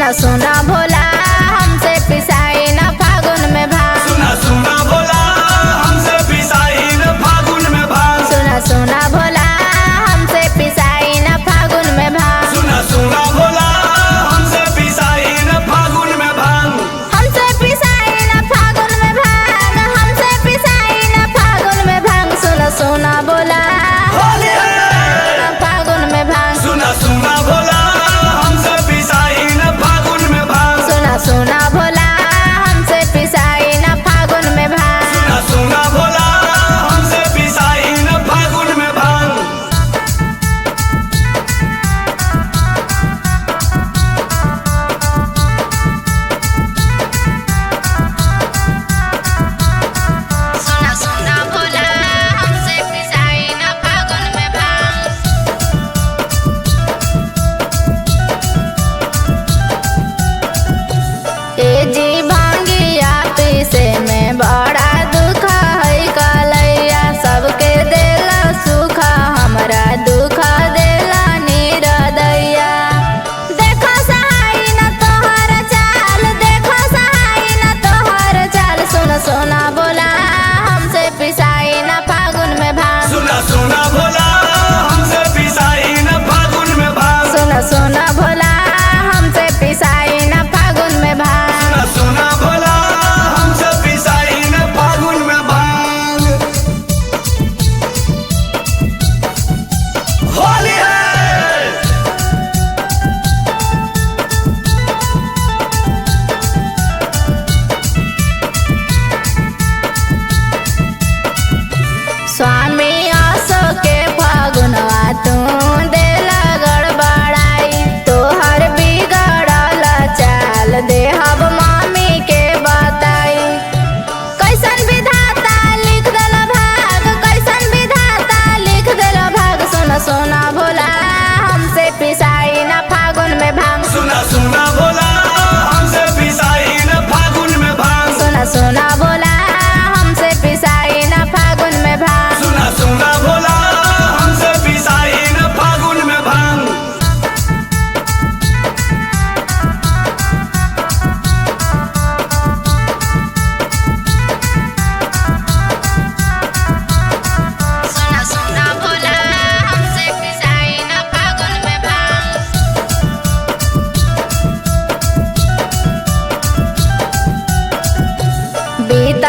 सुना सुना भोला हमसे पिसाई न फागुन में भांग। सुना सुना भोला हमसे पिसाई न फागुन में भांग। सुना सुना भोला हमसे पिसाई न फागुन में भांग। सुना सुना भोला हमसे पिसाई न फागुन में भांग। हमसे पिसाई न फागुन में भांग। हमसे पिसाई न फागुन में भांग। सुना सुना भोला होली है। फागुन में भांग। सुना सुना भोला हमसे पिसाई न फागुन में भांग। सुना सुना भोला हमसे पिसाई न फागुन में भांग। सुना सुना भोला हमसे पिसाई न फागुन में भांग। सुना सुना भोला हमसे पिसाई न फागुन में भांग। ए जी भांगिया पीसे में बड़ा दुख है कलैया। सबके देला सुखा हमरा दुख देला निरदैया। देखो सहाय न तोहर चाल। देखो सहाय न तोहर चाल। सुन सुना भोला हमसे पिसाई न फागुन में भांग। सुना सुना भोला हमसे पिसाई न फागुन में भांग। सुना सुना भोला हमसे पिसाई न फागुन में भांग। सुना सुना भोला हमसे पिसाई न फागुन में भांग। होली है। स्वामी आसो के फागुनवा तू देला गड़बड़ाई। तोहर बिगड़ल चाल देहब मामी के बताई। कैसन विधाता लिख देल भाग। कैसन विधाता लिख देल भाग। सुना सुना भोला हमसे पिसाई न फागुन में भांग। सुना सुना भोला हमसे पिसाई न फागुन में भांग। सुना सुना भोला हमसे पिसाई न फागुन में भांग। सुना सुना भोला हमसे पिसाई न फागुन में भांग। सुना सुना भोला हमसे पिसाई न फागुन में भांग। बीतल